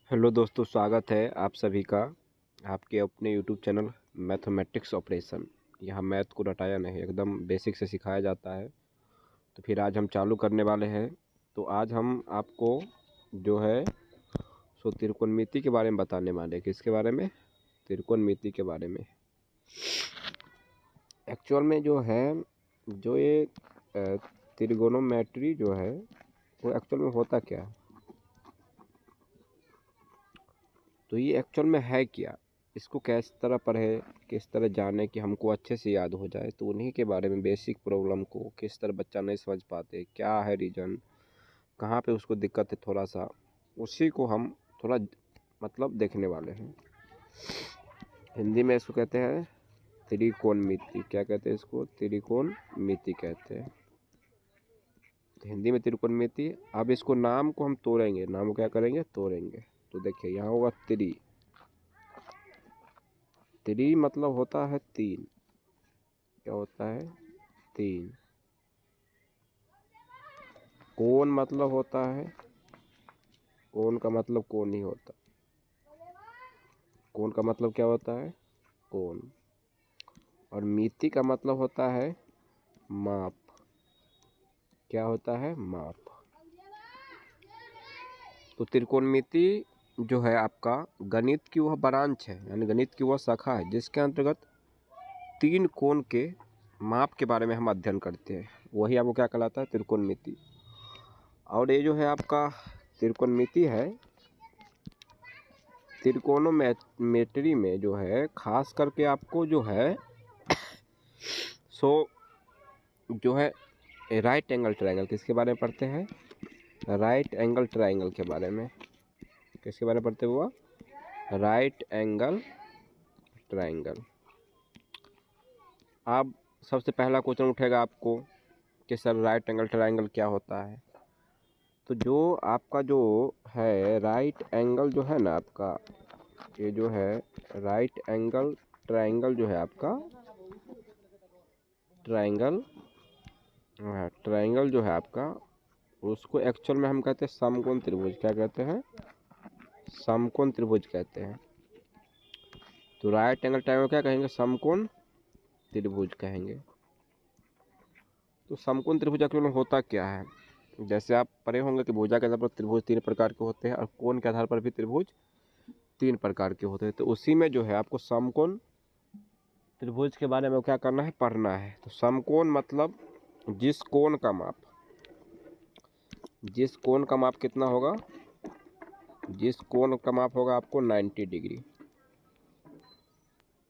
Hello दोस्तों, स्वागत है आप सभी का आपके अपने यूट्यूब चैनल मैथमेटिक्स ऑपरेशन। यहाँ मैथ को रटाया नहीं, एकदम बेसिक से सिखाया जाता है। तो फिर आज हम चालू करने वाले हैं। तो आज हम आपको जो है सो त्रिकोणमिति के बारे में बताने वाले हैं। किसके बारे में? त्रिकोणमिति के बारे में। एक्चुअल में जो है जो ये त्रिगोनोमेट्री जो है वो एक्चुअल में होता क्या है, तो ये एक्चुअल में है क्या, इसको किस तरह पढ़े, किस तरह जाने कि हमको अच्छे से याद हो जाए। तो उन्हीं के बारे में बेसिक प्रॉब्लम को किस तरह बच्चा नहीं समझ पाते, क्या है रीज़न, कहाँ पे उसको दिक्कत है थोड़ा सा, उसी को हम थोड़ा मतलब देखने वाले हैं। हिंदी में इसको कहते हैं त्रिकोणमिति। क्या कहते हैं इसको? त्रिकोणमिति कहते हैं। तो हिंदी में त्रिकोणमिति। अब इसको नाम को हम तोड़ेंगे, नाम को क्या करेंगे? तोड़ेंगे। तो देखिए यहाँ होगा त्रि मतलब होता है तीन। क्या होता है? तीन। कोण मतलब होता है, कोण का मतलब कोण ही होता। कोण का मतलब क्या होता है? कोण। और मिति का मतलब होता है माप। क्या होता है? माप। तो त्रिकोणमिति जो है आपका गणित की वह ब्रांच है, यानी गणित की वह शाखा है जिसके अंतर्गत तीन कोण के माप के बारे में हम अध्ययन करते हैं। वही आपको क्या कहलाता है? त्रिकोणमिति। और ये जो है आपका त्रिकोणमिति है, त्रिकोणोमेट्री में जो है खास करके आपको जो है सो जो है राइट एंगल ट्रायंगल। किसके बारे में पढ़ते हैं? राइट एंगल ट्रायंगल के बारे में। किसके बारे में पढ़ते हुआ? Right angle triangle. अब सबसे पहला क्वेश्चन उठेगा आपको कि सर राइट एंगल ट्रायंगल क्या होता है। तो जो आपका जो है राइट एंगल जो है ना आपका, ये जो है राइट एंगल ट्रायंगल जो है आपका ट्रायंगल, ट्रायंगल जो है आपका, उसको एक्चुअल में हम कहते हैं समकोण त्रिभुज। क्या कहते हैं? समकोण त्रिभुज कहते हैं। तो राइट एंगल ट्रायंगल क्या कहेंगे? समकोण त्रिभुज कहेंगे। तो समकोण त्रिभुज एक्चुअल में होता क्या है? जैसे आप पढ़े होंगे कि भुजा के आधार पर त्रिभुज तीन प्रकार के होते हैं और कोण के आधार पर भी त्रिभुज तीन प्रकार के होते हैं। तो उसी में जो है आपको समकोण त्रिभुज के बारे में क्या करना है? पढ़ना है। तो समकोण मतलब जिस कोण का माप, जिस कोण का माप कितना होगा? जिस कोण का माप होगा आपको 90 डिग्री।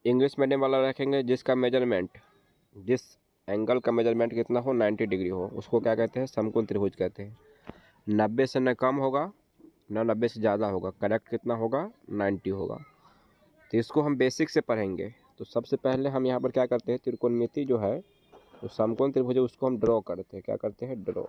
इंग्लिश मीडियम वाला रखेंगे जिसका मेजरमेंट, जिस एंगल का मेजरमेंट कितना हो, 90 डिग्री हो, उसको क्या कहते हैं? समकोण त्रिभुज कहते हैं। 90 से न कम होगा न 90 से ज़्यादा होगा, करेक्ट कितना होगा? 90 होगा। तो इसको हम बेसिक से पढ़ेंगे। तो सबसे पहले हम यहाँ पर क्या करते हैं? त्रिकोणमिति जो है तो समकोण त्रिभुज है उसको हम ड्रॉ करते हैं। क्या करते हैं? ड्रॉ।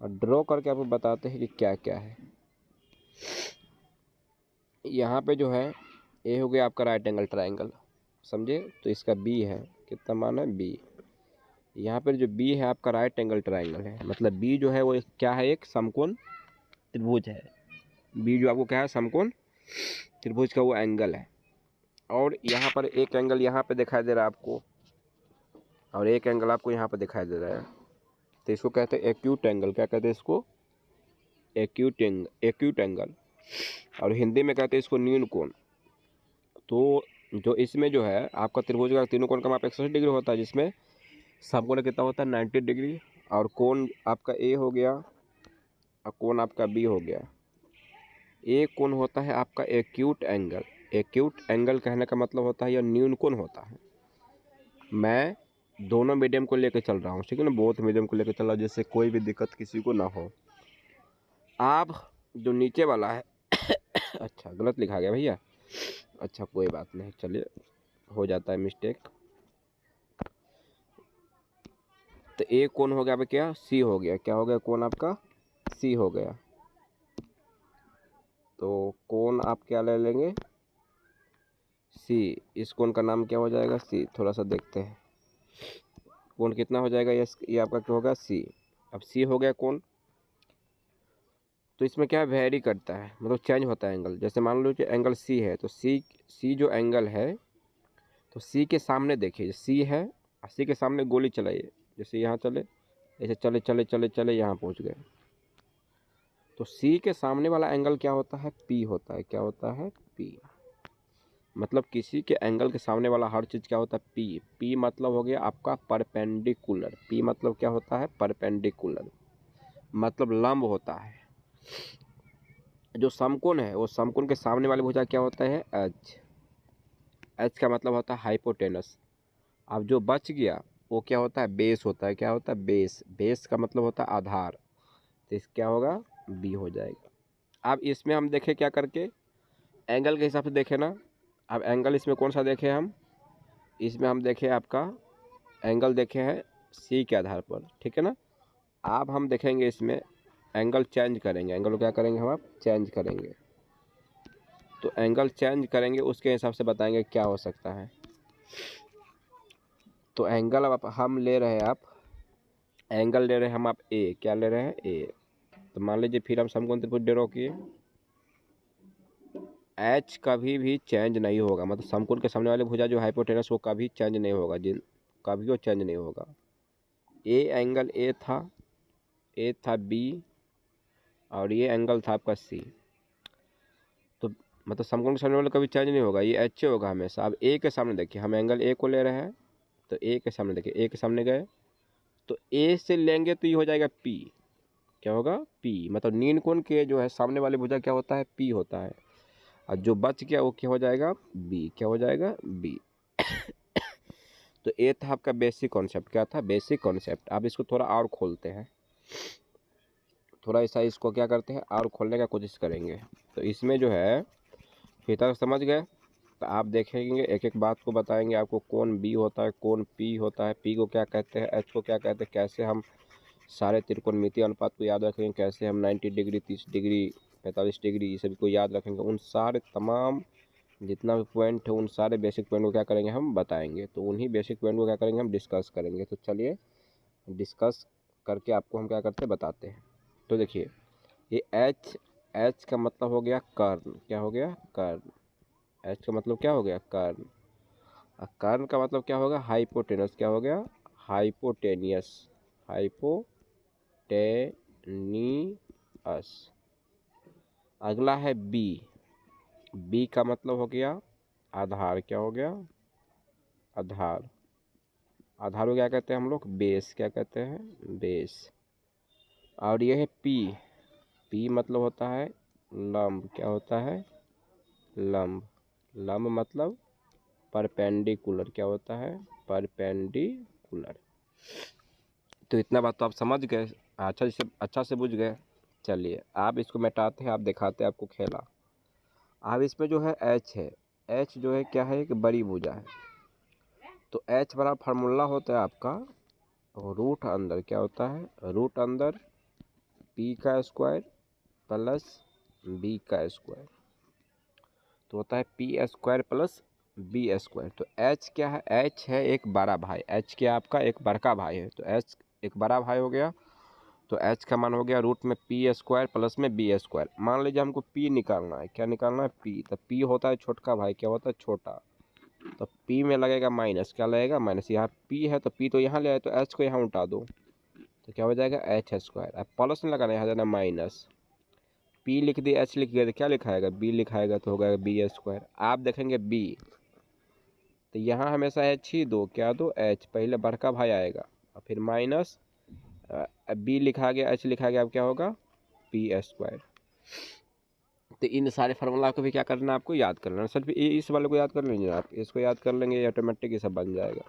और ड्रॉ करके आपको बताते हैं कि क्या क्या है। यहाँ पे जो है ए हो गया आपका राइट एंगल ट्रायंगल, समझे? तो इसका बी है, कितना मान है? बी। यहाँ पर जो बी है आपका राइट एंगल ट्रायंगल है, मतलब बी जो है वो क्या है? एक समकोण त्रिभुज है। बी जो आपको क्या है? समकोण त्रिभुज का वो एंगल है। और यहाँ पर एक एंगल यहाँ पे दिखाई दे रहा है आपको, और एक एंगल आपको यहाँ पे दिखाई दे रहा है। तो इसको कहते हैं एक्यूट एंगल। क्या कहते हैं इसको? Acute angle. और हिंदी में कहते हैं इसको न्यून कोण। तो जो इसमें जो है आपका त्रिभुज का तीनों कोण का माप 180 डिग्री होता है, जिसमें समकोण कितना होता है? 90 डिग्री। और कोण आपका ए हो गया और कोण आपका बी हो गया। एक कोण होता है आपका एक्यूट एंगल। एक्यूट एंगल कहने का मतलब होता है यह न्यून कोण होता है। मैं दोनों मीडियम को लेकर चल रहा हूँ, ठीक है ना? बहुत मीडियम को लेकर चल रहा हूँ जिससे कोई भी दिक्कत किसी को ना हो। आप जो नीचे वाला है अच्छा गलत लिखा गया भैया, अच्छा कोई बात नहीं, चलिए हो जाता है मिस्टेक। तो ए कोण हो गया अब क्या? सी हो गया। क्या हो गया? कोण आपका सी हो गया। तो कोण आप क्या ले लेंगे? सी। इस कोण का नाम क्या हो जाएगा? सी। थोड़ा सा देखते हैं कोण कितना हो जाएगा। ये आपका क्या होगा? सी। अब सी हो गया कोण। तो इसमें क्या वेरी करता है, मतलब चेंज होता है एंगल। जैसे मान लो कि एंगल सी है, तो सी जो एंगल है, तो सी के सामने देखिए सी है, सी के सामने गोली चलाइए, जैसे यहाँ चले, ऐसे चले चले चले चले यहाँ पहुँच गए, तो सी के सामने वाला एंगल क्या होता है, पी होता है। क्या होता है, पी। मतलब किसी के एंगल के सामने वाला हर चीज़ क्या होता है, पी। पी मतलब हो गया आपका परपेंडिकुलर। पी मतलब क्या होता है, परपेंडिकुलर, मतलब लंब होता है। जो समकोण है, वो समकोण के सामने वाली भुजा क्या होता है, एच। एच का मतलब होता है हाइपोटेनस। अब जो बच गया वो क्या होता है, बेस होता है। क्या होता है, बेस। बेस का मतलब होता है आधार, तो इस क्या होगा, बी हो जाएगा। अब इसमें हम देखें क्या करके, एंगल के हिसाब से देखें ना। अब एंगल इसमें कौन सा देखें हम, इसमें हम देखें आपका एंगल देखे हैं सी के आधार पर, ठीक है ना। अब हम देखेंगे इसमें एंगल चेंज करेंगे, एंगल को क्या करेंगे हम, आप चेंज करेंगे। तो एंगल चेंज करेंगे, उसके हिसाब से बताएंगे क्या हो सकता है। तो एंगल अब हम ले रहे हैं, आप एंगल ले रहे हैं हम, आप ए। क्या ले रहे हैं, ए। तो मान लीजिए फिर हम समकोण त्रिभुज ड्रॉ किए, एच कभी भी चेंज नहीं होगा, मतलब समकोण के सामने वाले भुजा जो हाइपोटेनस वो कभी चेंज नहीं होगा, कभी वो चेंज नहीं होगा। ए एंगल ए था बी, और ये एंगल था आपका सी। तो मतलब समकोण के सामने वाला कभी चेंज नहीं होगा, ये एच होगा हमेशा। अब ए के सामने देखिए, हम एंगल ए को ले रहे हैं, तो ए के सामने देखिए, ए के सामने गए तो ए से लेंगे तो ये हो जाएगा पी। क्या होगा, पी। मतलब नील कोण के जो है सामने वाले भुजा क्या होता है, पी होता है। और जो बच गया वो क्या हो जाएगा, बी। क्या हो जाएगा, बी। तो ये था आपका बेसिक कॉन्सेप्ट। क्या था, बेसिक कॉन्सेप्ट। अब इसको थोड़ा और खोलते हैं, थोड़ा ऐसा इसको क्या करते हैं और खोलने का कोशिश करेंगे। तो इसमें जो है फिर तक समझ गए, तो आप देखेंगे एक एक बात को बताएंगे आपको, कौन बी होता है, कौन पी होता है, पी को क्या कहते हैं, एच को क्या कहते हैं, कैसे हम सारे त्रिकोणमितीय अनुपात को याद रखेंगे, कैसे हम 90 डिग्री, 30 डिग्री, 45 डिग्री, ये सभी को याद रखेंगे। उन सारे तमाम जितना भी पॉइंट है, उन सारे बेसिक पॉइंट को क्या करेंगे, हम बताएंगे। तो उन्हीं बेसिक पॉइंट को क्या करेंगे, हम डिस्कस करेंगे। तो चलिए डिस्कस करके आपको हम क्या करते हैं, बताते हैं। तो देखिए ये एच, एच का मतलब हो गया कर्ण। क्या हो गया, कर्ण। एच का मतलब क्या हो गया, कर्ण। और कर्ण का मतलब क्या होगा, हाइपोटेनस। क्या हो गया, हाइपोटेनियस, हाइपोटेनियस। अगला है बी। बी का मतलब हो गया आधार। क्या हो गया, आधार। आधार को क्या कहते हैं हम लोग, बेस। क्या कहते हैं, बेस। और ये है पी। पी मतलब होता है लंब। क्या होता है, लंब। लंब मतलब परपेंडिकुलर। क्या होता है, परपेंडिकुलर। तो इतना बात तो आप समझ गए, अच्छा से बुझ गए। चलिए आप इसको मिटाते हैं, आप दिखाते हैं आपको खेला। अब इसमें जो है एच है, एच जो है क्या है, एक बड़ी भुजा है। तो एच बड़ा फार्मूला होता है आपका रूट अंदर। क्या होता है, रूट अंदर पी का स्क्वायर प्लस बी का स्क्वायर, तो होता है P square plus B square. तो एच क्या है, एच है एक बड़ा भाई। एच क्या आपका एक बड़का भाई है, तो एच एक बड़ा भाई हो गया। तो एच का मान हो गया रूट में पी स्क्वायर प्लस में बी स्क्वायर। मान लीजिए हमको पी निकालना है। क्या निकालना है, पी। तो पी होता है छोटका भाई। क्या होता है, छोटा। तो पी में लगेगा माइनस। क्या लगेगा, माइनस। यहाँ पी है तो पी तो यहाँ ले आए, तो एच को यहाँ उठा दो, तो क्या हो जाएगा, एच स्क्वायर। अब प्लस नहीं लगाना, यहाँ जाना माइनस। पी लिख दिया, एच लिख गया, तो क्या लिखाएगा, बी लिखाएगा, तो होगा बी स्क्वायर। आप देखेंगे बी, तो यहाँ हमेशा एच ही दो। क्या दो, एच। पहले बड़का भाई आएगा और फिर माइनस बी लिखा गया, एच लिखा गया, अब क्या होगा, पी स्क्वायर। तो इन सारे फार्मूला को भी क्या करना है, आपको याद करना है। सिर्फ इस वाले को याद कर लीजिए, आप इसको याद कर लेंगे, ऑटोमेटिक ये सब बन जाएगा।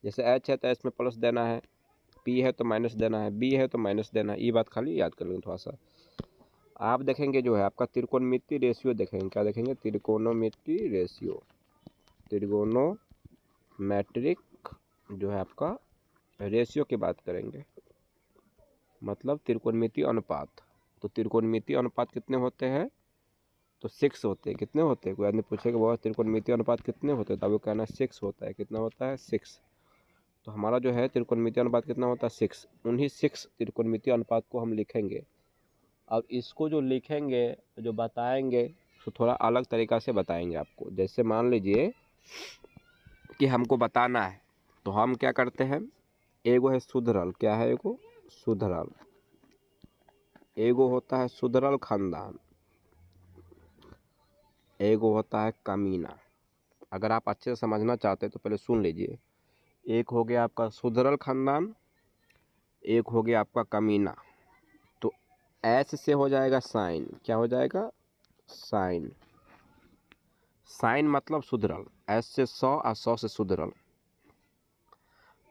जैसे एच है तो एच में प्लस देना है, पी है तो माइनस देना है, बी है तो माइनस देना है। ये बात खाली याद कर लेंगे थोड़ा सा। आप देखेंगे जो है आपका त्रिकोणमितीय रेशियो देखेंगे। क्या देखेंगे, त्रिकोणमितीय रेशियो, त्रिकोणोमेट्रिक जो है आपका रेशियो की बात करेंगे, मतलब त्रिकोणमितीय अनुपात। तो त्रिकोणमितीय अनुपात कितने होते हैं, तो 6 होते हैं। कितने होते हैं, कोई आदमी पूछेगा बहुत त्रिकोणमितीय अनुपात कितने होते हैं, तो आपको कहना है 6 होता है। कितना होता है, 6। तो हमारा जो है त्रिकोणमितीय अनुपात कितना होता है, 6। उन्हीं 6 त्रिकोणमितीय अनुपात को हम लिखेंगे। और इसको जो लिखेंगे, जो बताएंगे, तो थोड़ा अलग तरीक़ा से बताएंगे आपको। जैसे मान लीजिए कि हमको बताना है, तो हम क्या करते हैं, एगो है सुधरल, क्या है एगो सुधरल, एगो होता है सुधरल खानदान, एगो होता है कमीना। अगर आप अच्छे से समझना चाहते हैं तो पहले सुन लीजिए। एक हो गया आपका सुधरल खानदान, एक हो गया आपका कमीना। तो एस से हो जाएगा साइन, क्या हो जाएगा, साइन। साइन मतलब सुधरल, एस से 100 और 100 से सुधरल।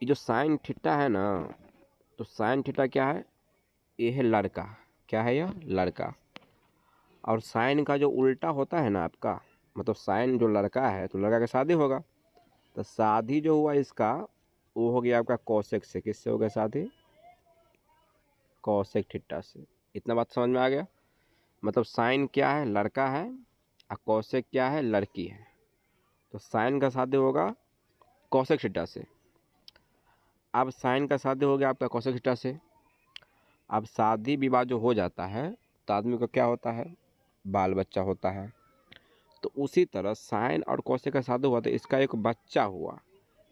ये जो साइन थीटा है ना, तो साइन थीटा क्या है, ये है लड़का, क्या है यह लड़का। और साइन का जो उल्टा होता है ना आपका, मतलब साइन जो लड़का है तो लड़का का शादी होगा, तो शादी जो हुआ इसका वो हो गया आपका कोसेक से। किससे हो गया शादी, कोसेक थीटा से। इतना बात समझ में आ गया। मतलब साइन क्या है, लड़का है, और कोसेक क्या है, लड़की है। तो साइन का शादी होगा कोसेक थीटा से। अब साइन का शादी हो गया आपका कोसेक थीटा से। अब शादी विवाह जो हो जाता है तो आदमी को क्या होता है, बाल बच्चा होता है। तो उसी तरह साइन और कोसेक का शादी हुआ तो इसका एक बच्चा हुआ।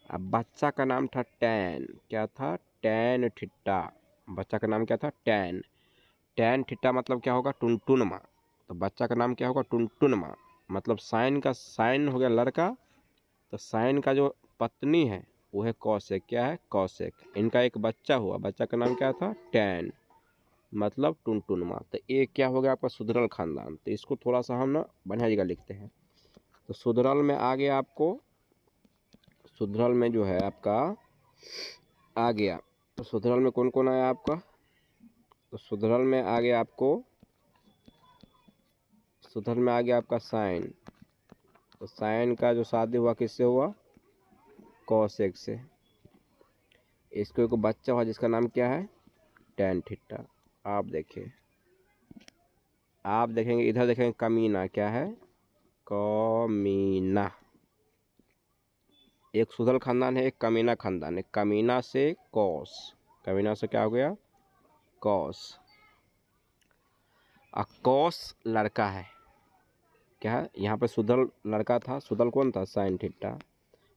अब बच्चा का नाम था टैन, क्या था, टैन थीटा। बच्चा का नाम क्या था, टैन। टैन थीटा मतलब क्या होगा, टुनटुनमा। तो बच्चा का नाम क्या होगा, टुनटुनमा। मतलब साइन का, साइन हो गया लड़का, तो साइन का जो पत्नी है वो है कौशिक, क्या है, कौशिक। इनका एक बच्चा हुआ, बच्चा का नाम क्या था, टैन, मतलब टुनटुनमा। तो ये क्या हो गया आपका सुधरल खानदान। तो इसको थोड़ा सा हम ना बढ़िया जगह लिखते हैं। तो सुधरल में आ गया आपको, सुधरल में जो है आपका आ गया, तो सुधरल में कौन कौन आया आपका, तो सुधरल में आ गया आपको, सुधरल में आ गया आपका साइन। तो साइन का जो शादी हुआ किससे हुआ, कौशिक से। इसको एक बच्चा हुआ जिसका नाम क्या है, टैन थीटा। आप देखिए, आप देखेंगे इधर देखेंगे कमीना, क्या है, कमीना। एक सुधरल खानदान है, एक कमीना खानदान है। कमीना से कौस, कमीना से क्या हो गया, कौस। कौस लड़का है, क्या है, यहाँ पे सुधरल लड़का था, सुधरल कौन था, साइन थीटा।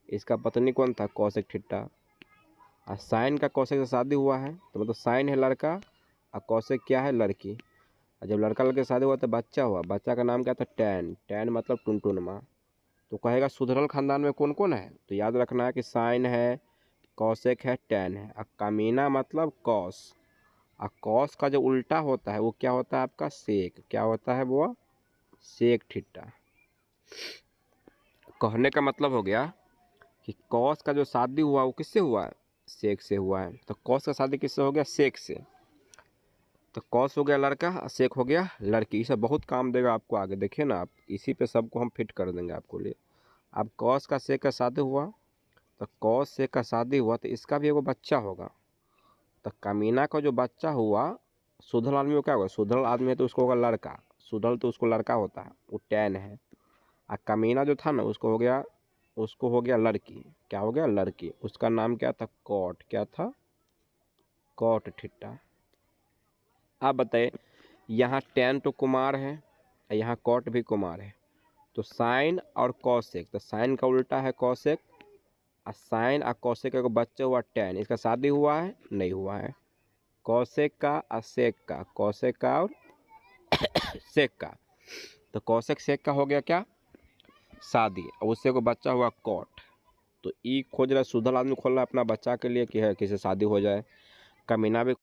इसका पत्नी कौन था, कौशिक थीटा। और साइन का कौशिक से शादी हुआ है, तो मतलब साइन है लड़का और कौशिक क्या है, लड़की। और जब लड़का लड़के शादी हुआ तो बच्चा हुआ, बच्चा का नाम क्या था, टैन। टैन मतलब टुनटुनमा। तो कहेगा सुधरल खानदान में कौन कौन है, तो याद रखना है कि साइन है, कौशिक है, टैन है। और कमीना मतलब कौस। और कौस का जो उल्टा होता है वो क्या होता है आपका, सेक। क्या होता है वो, सेक थीटा। कहने का मतलब हो गया कि कौस का जो शादी हुआ वो किससे हुआ है, सेक से हुआ है। तो कौस का शादी किससे हो गया, सेक से। तो कौस हो गया लड़का और सेक हो गया लड़की। ये सब बहुत काम देगा आपको आगे, देखिए ना आप, इसी पे सबको हम फिट कर देंगे आपको लिए। अब कौस का सेक का शादी हुआ, तो कौस सेक का शादी हुआ तो इसका भी एगो बच्चा होगा। तो कमीना का जो बच्चा हुआ, सुधरल आदमी को क्या होगा, सुधरल आदमी है तो उसको होगा लड़का, सुधरल तो उसको लड़का होता है, वो टैन है। और कमीना जो था ना उसको हो गया, उसको हो गया लड़की, क्या हो गया, लड़की। उसका नाम क्या था, कौट, क्या था, कौट थीटा। आप बताइए, यहाँ टैन तो कुमार है, यहाँ कौट भी कुमार है। तो साइन और कौशिक, तो साइन का उल्टा है कौशिक, और साइन और कौशिक का बच्चा हुआ टैन। इसका शादी हुआ है, नहीं हुआ है। कौशिक का और सेक का, कौशिक का और सेक का। तो कौशिक सेक का हो गया क्या, शादी, और उससे को बच्चा हुआ कौट। तो ई खोज रहा है, सुधरल आदमी खोल रहा है अपना बच्चा के लिए कि है किसी शादी हो जाए। कमीना भी